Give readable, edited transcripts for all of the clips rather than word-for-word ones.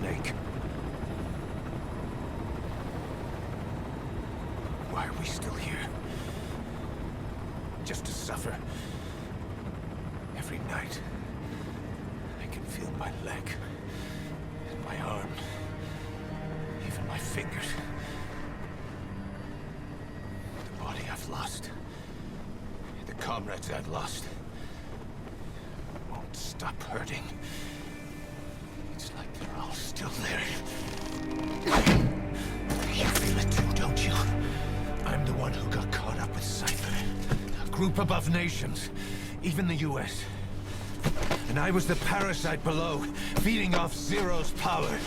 lake. Why are we still here? Just to suffer. Every night, I can feel my leg, and my arm, even my fingers. The body I've lost, the comrades I've lost, won't stop hurting. It's like they're all still there. You feel it too, don't you? I'm the one who got caught up with Cypher. A group above nations, even the US. And I was the parasite below, feeding off Zero's power.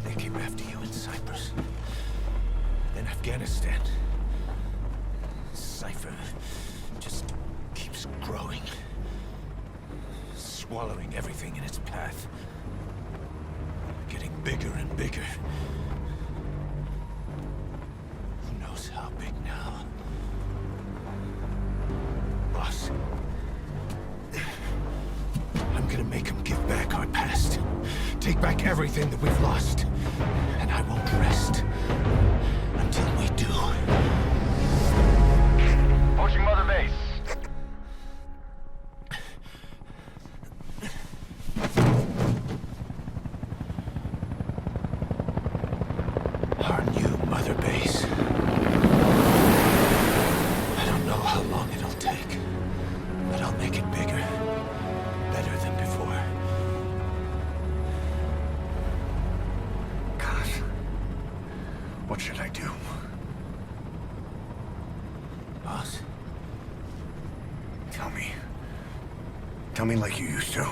They came after you in Cyprus. Then Afghanistan. Cypher just keeps growing. Swallowing everything in its path. Getting bigger and bigger. Who knows how big now? Boss. I'm gonna make them give back our past. Take back everything that we've lost. And I won't rest until we do. Approaching Mother Base. Our new Mother Base. I don't know how long it'll take, but I'll make it bigger. Better than before. Gosh. What should I do? Boss? Tell me. Tell me like you used to.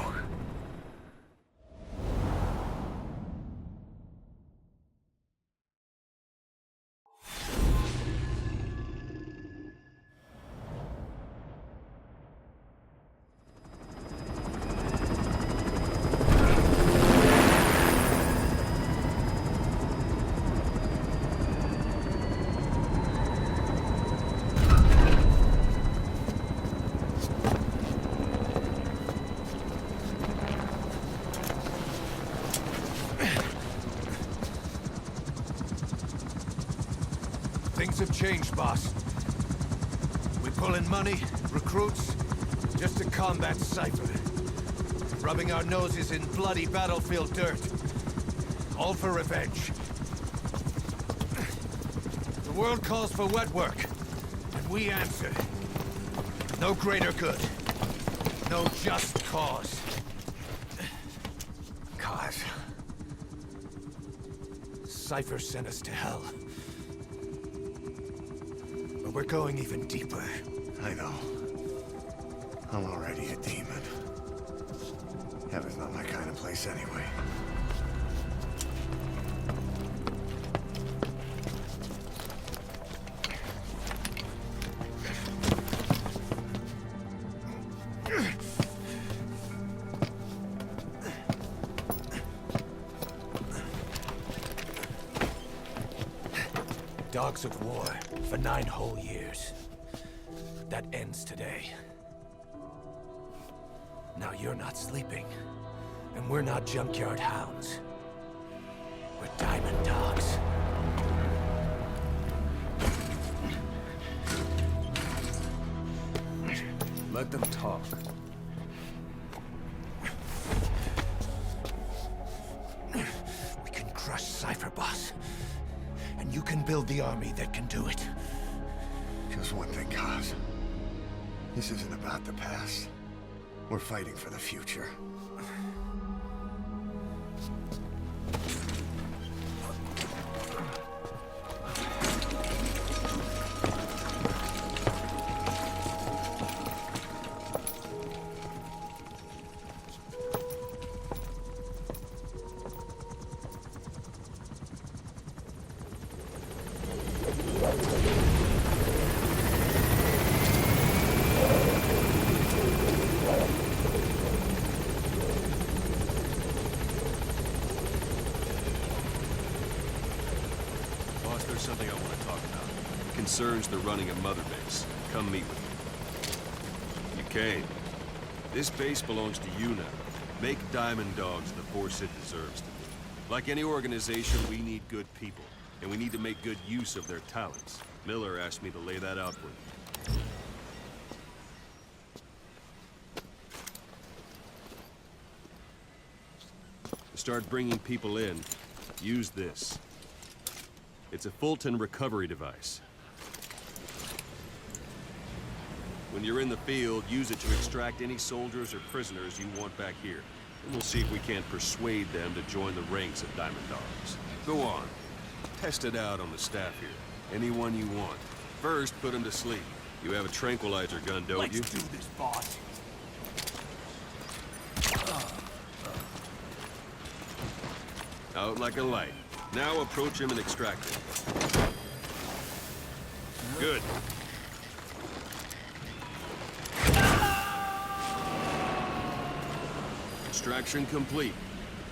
Things have changed, boss. We pull in money, recruits, just to combat Cypher. Rubbing our noses in bloody battlefield dirt. All for revenge. The world calls for wet work, and we answer. No greater good. No just cause. Cause. Cypher sent us to hell. But we're going even deeper. I know. I'm already a demon. Heaven's not my kind of place anyway. Dogs of war for 9 whole years. That ends today. Now you're not sleeping, and we're not junkyard hounds. We're diamond dogs. Let them talk. We can crush Cypher, boss. And you can build the army that can do it. Just one thing, Kaz. This isn't about the past. We're fighting for the future. There's something I want to talk about. concerns the running of Mother Base. Come meet with me. You came. This base belongs to you now. Make Diamond Dogs the force it deserves to be. Like any organization, we need good people, and we need to make good use of their talents. Miller asked me to lay that out for you. To start bringing people in, use this. It's a Fulton recovery device. When you're in the field, use it to extract any soldiers or prisoners you want back here. And we'll see if we can't persuade them to join the ranks of Diamond Dogs. Go on. Test it out on the staff here. Anyone you want. First, put them to sleep. You have a tranquilizer gun, don't you? Let's do this, boss. Out like a light. Now approach him and extract him. Good. Extraction complete.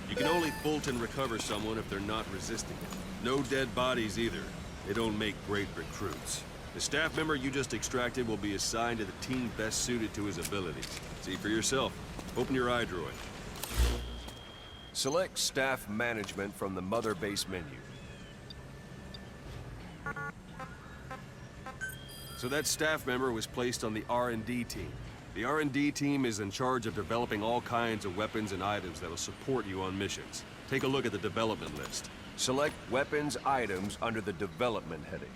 You can only Fulton recover someone if they're not resisting it. No dead bodies either. They don't make great recruits. The staff member you just extracted will be assigned to the team best suited to his abilities. See for yourself. Open your iDroid. Select staff management from the Mother Base menu. So that staff member was placed on the R&D team. The R&D team is in charge of developing all kinds of weapons and items that'll support you on missions. Take a look at the development list. Select weapons items under the development heading.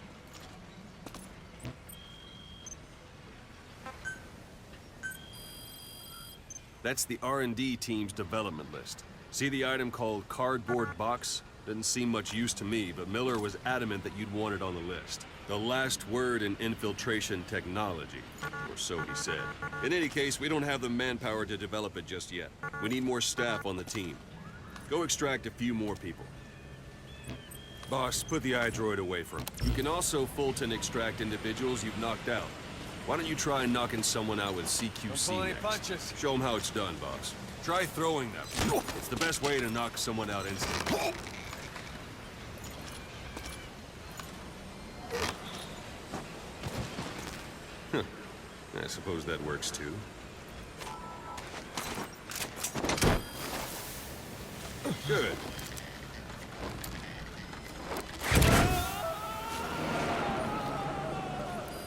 That's the R&D team's development list. See the item called cardboard box? Didn't seem much use to me, but Miller was adamant that you'd want it on the list. The last word in infiltration technology, or so he said. In any case, we don't have the manpower to develop it just yet. We need more staff on the team. Go extract a few more people. Boss, put the iDroid away from him. You can also Fulton extract individuals you've knocked out. Why don't you try knocking someone out with CQC next? Punches. Show them how it's done, boss. Try throwing them. It's the best way to knock someone out instantly. I suppose that works too. Good.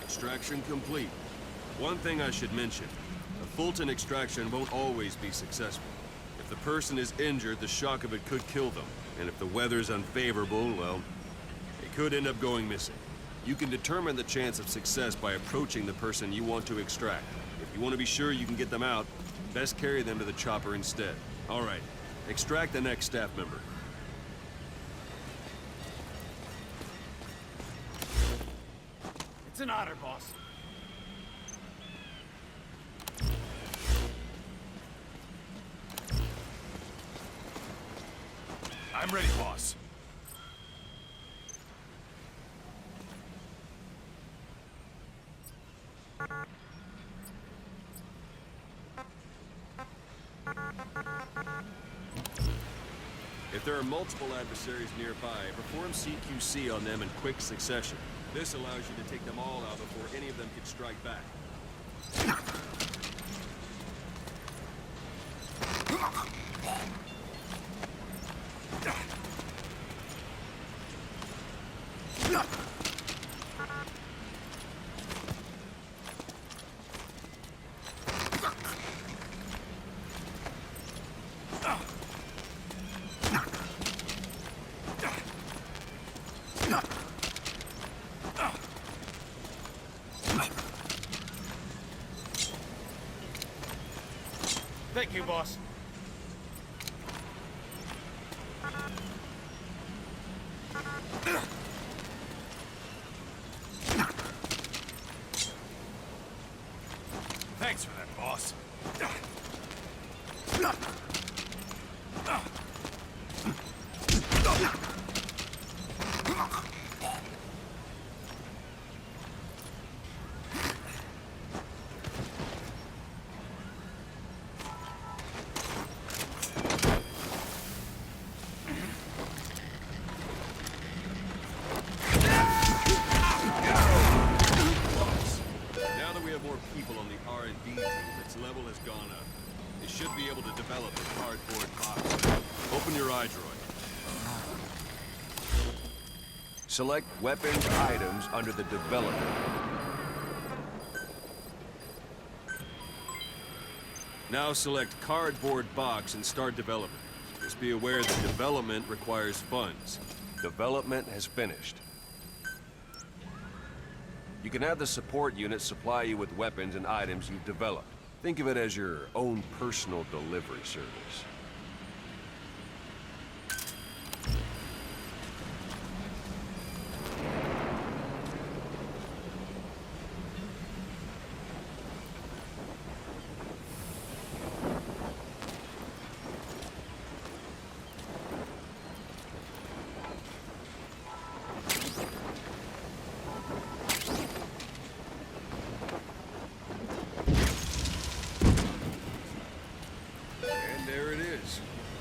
Extraction complete. One thing I should mention. A Fulton extraction won't always be successful. If the person is injured, the shock of it could kill them. And if the weather's unfavorable, well, they could end up going missing. You can determine the chance of success by approaching the person you want to extract. If you want to be sure you can get them out, best carry them to the chopper instead. All right, extract the next staff member. It's an honor, boss. I'm ready, boss. If there are multiple adversaries nearby, perform CQC on them in quick succession. This allows you to take them all out before any of them can strike back. Thank you, boss. Thanks for that, boss. gone up. You should be able to develop a cardboard box. Open your iDroid. Select weapons items under the development. Now select cardboard box and start development. Just be aware that development requires funds. Development has finished. You can have the support unit supply you with weapons and items you've developed. Think of it as your own personal delivery service.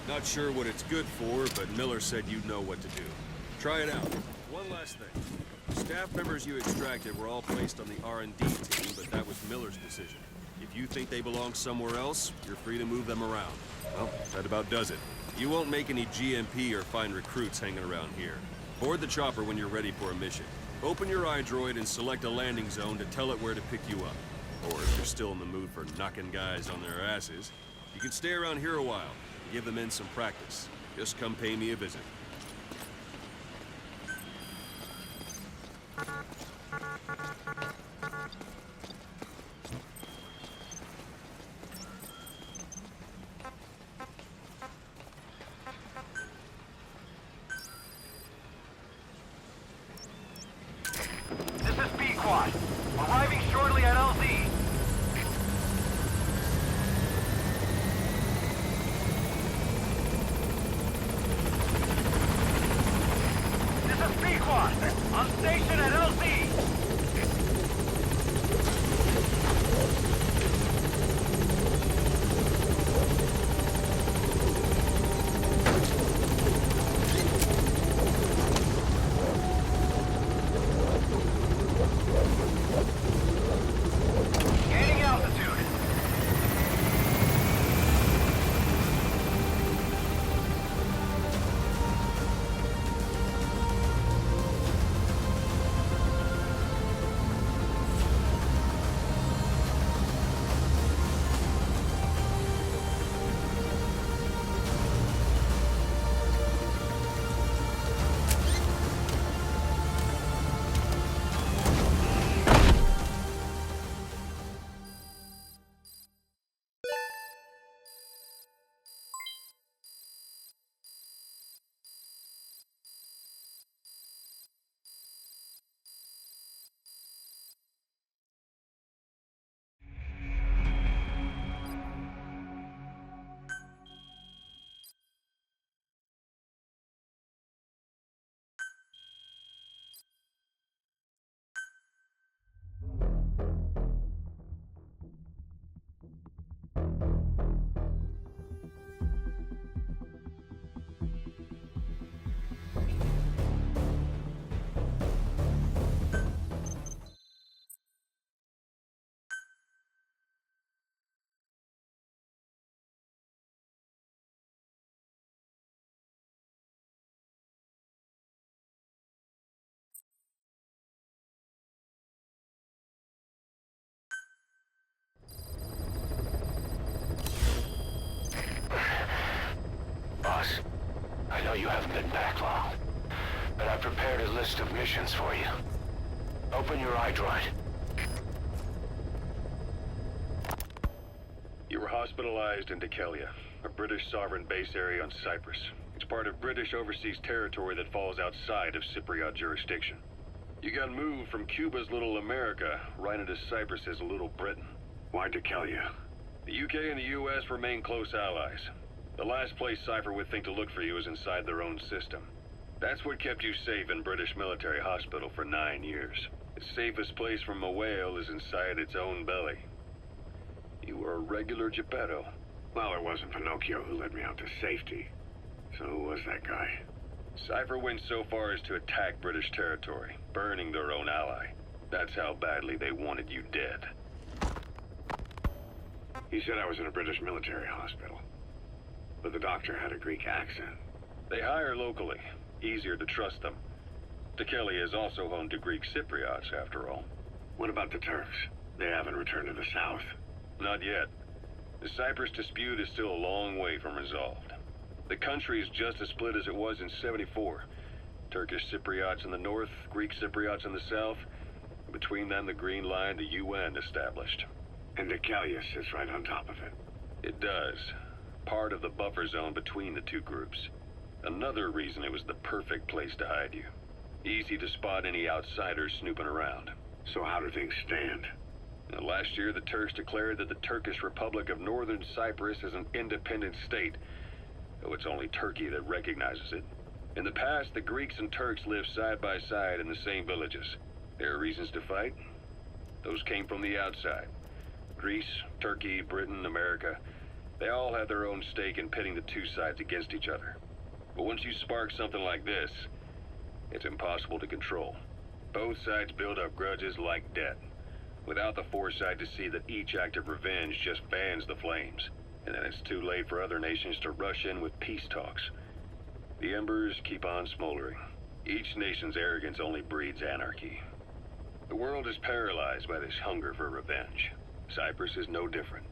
Not sure what it's good for, but Miller said you'd know what to do. Try it out. One last thing. Staff members you extracted were all placed on the R&D team, but that was Miller's decision. If you think they belong somewhere else, you're free to move them around. Well, that about does it. You won't make any GMP or find recruits hanging around here. Board the chopper when you're ready for a mission. Open your iDroid and select a landing zone to tell it where to pick you up. Or if you're still in the mood for knocking guys on their asses, you can stay around here a while. Give the men some practice. Just come pay me a visit. This is Ps5. Arriving shortly at LZ. On station at LZ! Gaining altitude. I know you haven't been back long, but I've prepared a list of missions for you. Open your iDroid. You were hospitalized in Dekelia, a British sovereign base area on Cyprus. It's part of British overseas territory that falls outside of Cypriot jurisdiction. You got moved from Cuba's Little America right into Cyprus's Little Britain. Why Dekelia? The UK and the US remain close allies. The last place Cypher would think to look for you is inside their own system. That's what kept you safe in British military hospital for 9 years. The safest place from a whale is inside its own belly. You were a regular Geppetto. Well, it wasn't Pinocchio who led me out to safety. So who was that guy? Cypher went so far as to attack British territory, burning their own ally. That's how badly they wanted you dead. He said I was in a British military hospital. But the doctor had a Greek accent. They hire locally. Easier to trust them. Tekelia is also home to Greek Cypriots, after all. What about the Turks? They haven't returned to the south. Not yet. The Cyprus dispute is still a long way from resolved. The country is just as split as it was in '74. Turkish Cypriots in the north, Greek Cypriots in the south. Between them, the Green Line, the UN established. And Tekelia sits right on top of it. It does. Part of the buffer zone between the two groups. Another reason it was the perfect place to hide you. Easy to spot any outsiders snooping around. So how do things stand? Now, last year, the Turks declared that the Turkish Republic of Northern Cyprus is an independent state, though it's only Turkey that recognizes it. In the past, the Greeks and Turks lived side by side in the same villages. There are reasons to fight. Those came from the outside. Greece, Turkey, Britain, America, they all had their own stake in pitting the two sides against each other. But once you spark something like this, it's impossible to control. Both sides build up grudges like debt, without the foresight to see that each act of revenge just fans the flames. And then it's too late for other nations to rush in with peace talks. The embers keep on smoldering. Each nation's arrogance only breeds anarchy. The world is paralyzed by this hunger for revenge. Cyprus is no different.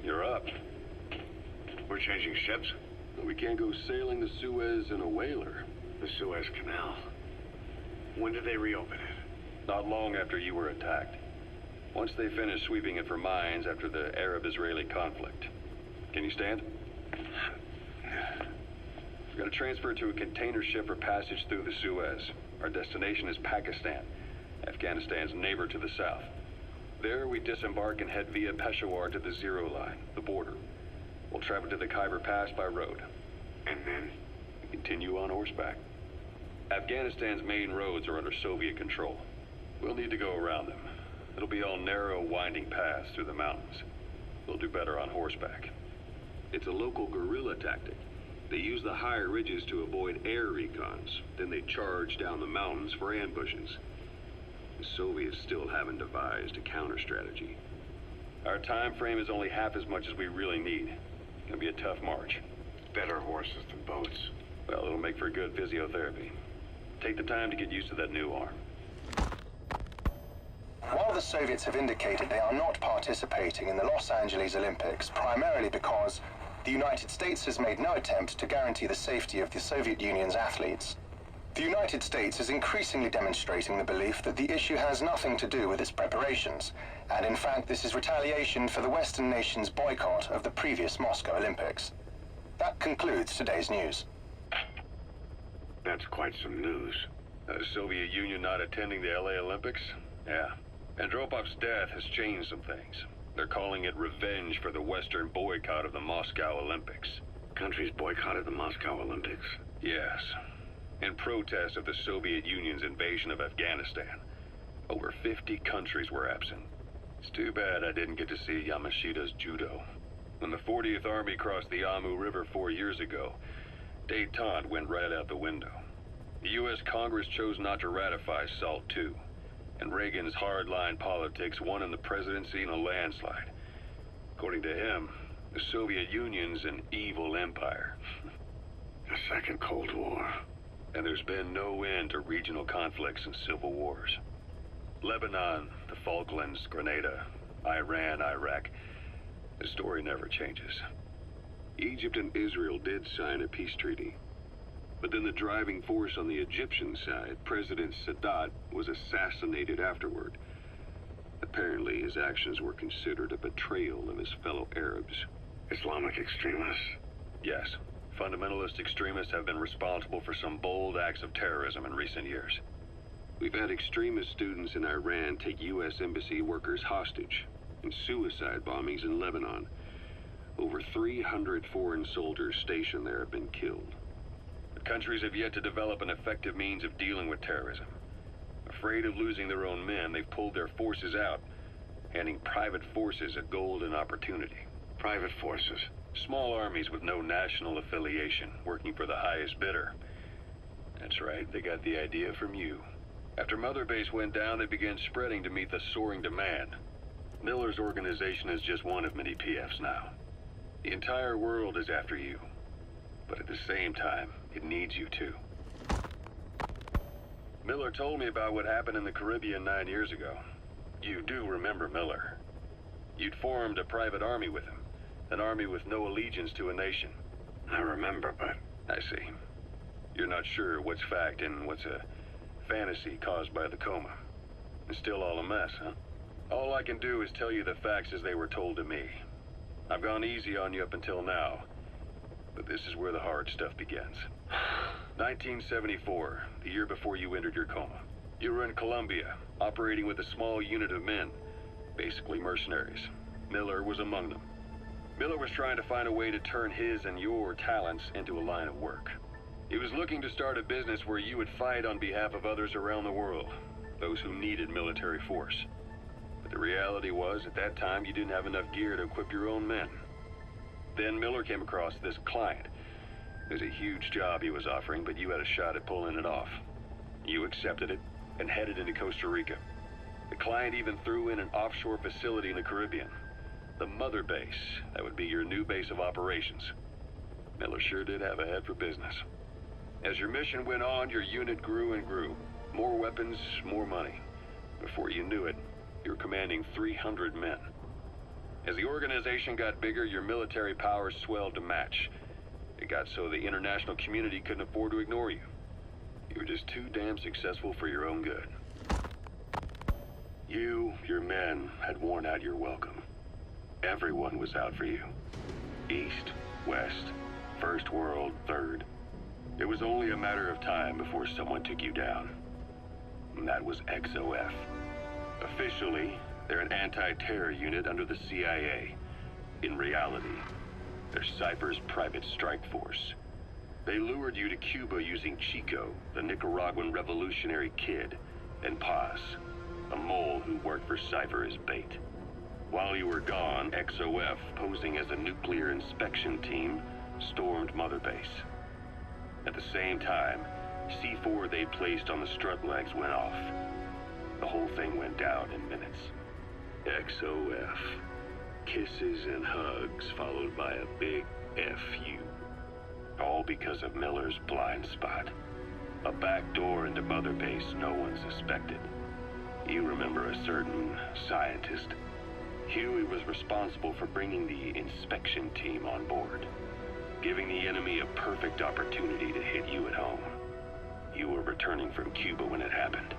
You're up. We're changing ships? We can't go sailing the Suez in a whaler. The Suez Canal. When did they reopen it? Not long after you were attacked. Once they finished sweeping it for mines after the Arab-Israeli conflict. Can you stand? We're going to transfer it to a container ship for passage through the Suez. Our destination is Pakistan, Afghanistan's neighbor to the south. There, we disembark and head via Peshawar to the Zero Line, the border. We'll travel to the Khyber Pass by road. And then? We continue on horseback. Afghanistan's main roads are under Soviet control. We'll need to go around them. It'll be all narrow, winding paths through the mountains. We'll do better on horseback. It's a local guerrilla tactic. They use the higher ridges to avoid air recons. Then they charge down the mountains for ambushes. The Soviets still haven't devised a counter-strategy. Our time frame is only half as much as we really need. It's gonna be a tough march. Better horses than boats. Well, it'll make for good physiotherapy. Take the time to get used to that new arm. While the Soviets have indicated they are not participating in the Los Angeles Olympics, primarily because the United States has made no attempt to guarantee the safety of the Soviet Union's athletes, the United States is increasingly demonstrating the belief that the issue has nothing to do with its preparations, and in fact this is retaliation for the Western nations' boycott of the previous Moscow Olympics. That concludes today's news. That's quite some news. The Soviet Union not attending the LA Olympics? Yeah. Andropov's death has changed some things. They're calling it revenge for the Western boycott of the Moscow Olympics. Countries boycotted the Moscow Olympics? Yes. In protest of the Soviet Union's invasion of Afghanistan. Over 50 countries were absent. It's too bad I didn't get to see Yamashita's judo. When the 40th Army crossed the Amu River 4 years ago, détente went right out the window. The U.S. Congress chose not to ratify SALT II, and Reagan's hardline politics won him the presidency in a landslide. According to him, the Soviet Union's an evil empire. The Second Cold War. And there's been no end to regional conflicts and civil wars. Lebanon, the Falklands, Grenada, Iran, Iraq. The story never changes. Egypt and Israel did sign a peace treaty. But then the driving force on the Egyptian side, President Sadat, was assassinated afterward. Apparently, his actions were considered a betrayal of his fellow Arabs. Islamic extremists? Yes. Fundamentalist extremists have been responsible for some bold acts of terrorism in recent years. We've had extremist students in Iran take U.S. embassy workers hostage, and suicide bombings in Lebanon. Over 300 foreign soldiers stationed there have been killed. The countries have yet to develop an effective means of dealing with terrorism. Afraid of losing their own men, they've pulled their forces out, handing private forces a golden opportunity. Private forces? Small armies with no national affiliation, working for the highest bidder. That's right, they got the idea from you. After Mother Base went down, they began spreading to meet the soaring demand. Miller's organization is just one of many PFs now. The entire world is after you. But at the same time, it needs you too. Miller told me about what happened in the Caribbean 9 years ago. You do remember Miller. You'd formed a private army with him. An army with no allegiance to a nation. I remember, but... I see. You're not sure what's fact and what's a fantasy caused by the coma. It's still all a mess, huh? All I can do is tell you the facts as they were told to me. I've gone easy on you up until now, but this is where the hard stuff begins. 1974, the year before you entered your coma. You were in Colombia, operating with a small unit of men, basically mercenaries. Miller was among them. Miller was trying to find a way to turn his and your talents into a line of work. He was looking to start a business where you would fight on behalf of others around the world, those who needed military force. But the reality was, at that time, you didn't have enough gear to equip your own men. Then Miller came across this client. It was a huge job he was offering, but you had a shot at pulling it off. You accepted it and headed into Costa Rica. The client even threw in an offshore facility in the Caribbean. The Mother Base, that would be your new base of operations. Miller sure did have a head for business. As your mission went on, your unit grew and grew. More weapons, more money. Before you knew it, you were commanding 300 men. As the organization got bigger, your military powers swelled to match. It got so the international community couldn't afford to ignore you. You were just too damn successful for your own good. You, your men, had worn out your welcome. Everyone was out for you. East, West, First World, Third. It was only a matter of time before someone took you down. And that was XOF. Officially, they're an anti-terror unit under the CIA. In reality, they're Cypher's private strike force. They lured you to Cuba using Chico, the Nicaraguan revolutionary kid, and Ps5, a mole who worked for Cypher as bait. While you were gone, XOF, posing as a nuclear inspection team, stormed Mother Base. At the same time, C4 they placed on the strut legs went off. The whole thing went down in minutes. XOF. Kisses and hugs, followed by a big FU. All because of Miller's blind spot. A back door into Mother Base no one suspected. You remember a certain scientist. Huey was responsible for bringing the inspection team on board, giving the enemy a perfect opportunity to hit you at home. You were returning from Cuba when it happened.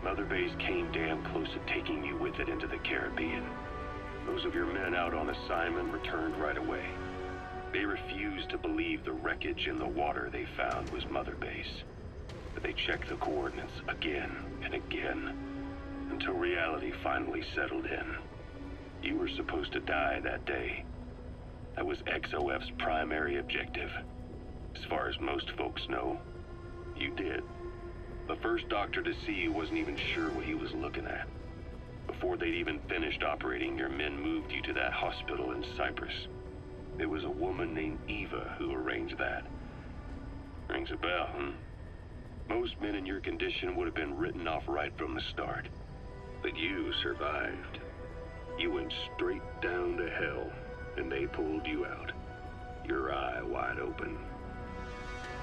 Mother Base came damn close to taking you with it into the Caribbean. Those of your men out on assignment returned right away. They refused to believe the wreckage in the water they found was Mother Base. But they checked the coordinates again and again, until reality finally settled in. You were supposed to die that day. That was XOF's primary objective. As far as most folks know, you did. The first doctor to see you wasn't even sure what he was looking at. Before they'd even finished operating, your men moved you to that hospital in Cyprus. It was a woman named Eva who arranged that. Rings a bell, huh? Most men in your condition would have been written off right from the start. But you survived. You went straight down to hell, and they pulled you out. Your eye wide open.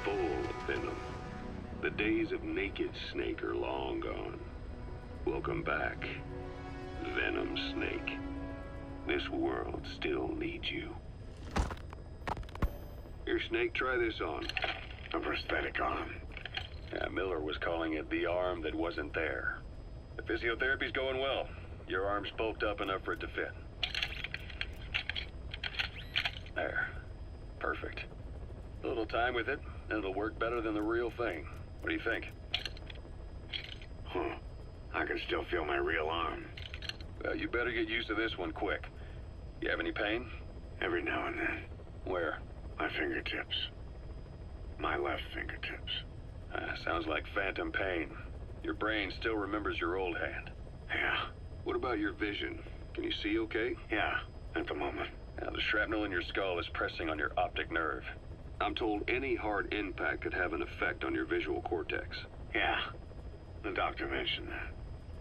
Full of venom. The days of naked Snake are long gone. Welcome back, Venom Snake. This world still needs you. Here, Snake, try this on. A prosthetic arm. Yeah, Miller was calling it the arm that wasn't there. The physiotherapy's going well. Your arm's bulked up enough for it to fit. There. Perfect. A little time with it, and it'll work better than the real thing. What do you think? Huh. I can still feel my real arm. Well, you better get used to this one quick. You have any pain? Every now and then. Where? My fingertips. My left fingertips. Sounds like phantom pain. Your brain still remembers your old hand. Yeah. What about your vision? Can you see okay? Yeah, at the moment. Now, the shrapnel in your skull is pressing on your optic nerve. I'm told any hard impact could have an effect on your visual cortex. Yeah, the doctor mentioned that.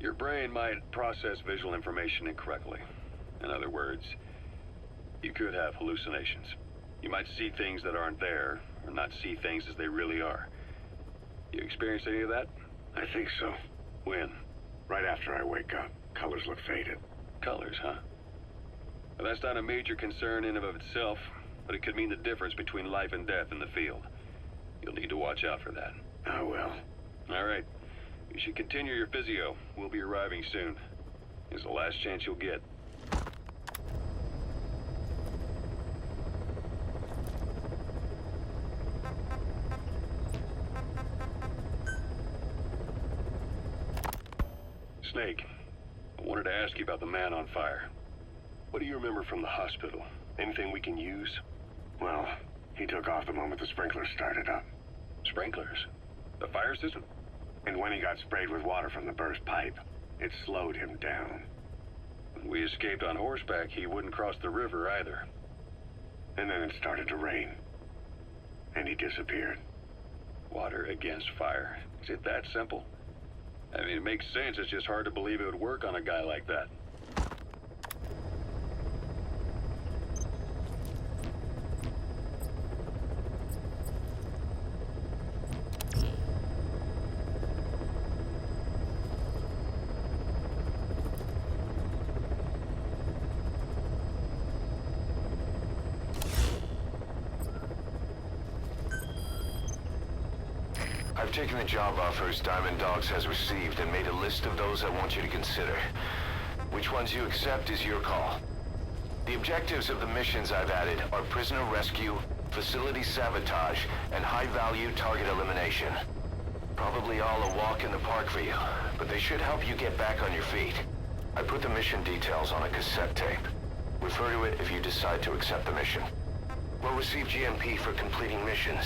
Your brain might process visual information incorrectly. In other words, you could have hallucinations. You might see things that aren't there, or not see things as they really are. You experience any of that? I think so. When? Right after I wake up. Colors look faded. Colors, huh? Well, that's not a major concern in and of itself, but it could mean the difference between life and death in the field. You'll need to watch out for that. I will. All right. You should continue your physio. We'll be arriving soon. It's the last chance you'll get. Snake, I wanted to ask you about the man on fire. What do you remember from the hospital? Anything we can use? Well, he took off the moment the sprinklers started up. Sprinklers? The fire system? And when he got sprayed with water from the burst pipe, it slowed him down. When we escaped on horseback, he wouldn't cross the river either. And then it started to rain. And he disappeared. Water against fire. Is it that simple? I mean, it makes sense. It's just hard to believe it would work on a guy like that. I've taken the job offers Diamond Dogs has received and made a list of those I want you to consider. Which ones you accept is your call. The objectives of the missions I've added are prisoner rescue, facility sabotage, and high-value target elimination. Probably all a walk in the park for you, but they should help you get back on your feet. I put the mission details on a cassette tape. Refer to it if you decide to accept the mission. We'll receive GMP for completing missions,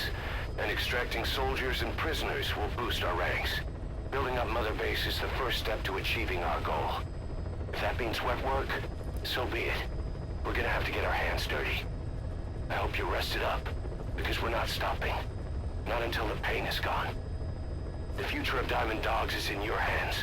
and extracting soldiers and prisoners will boost our ranks. Building up Mother Base is the first step to achieving our goal. If that means wet work, so be it. We're gonna have to get our hands dirty. I hope you're rested up, because we're not stopping. Not until the pain is gone. The future of Diamond Dogs is in your hands.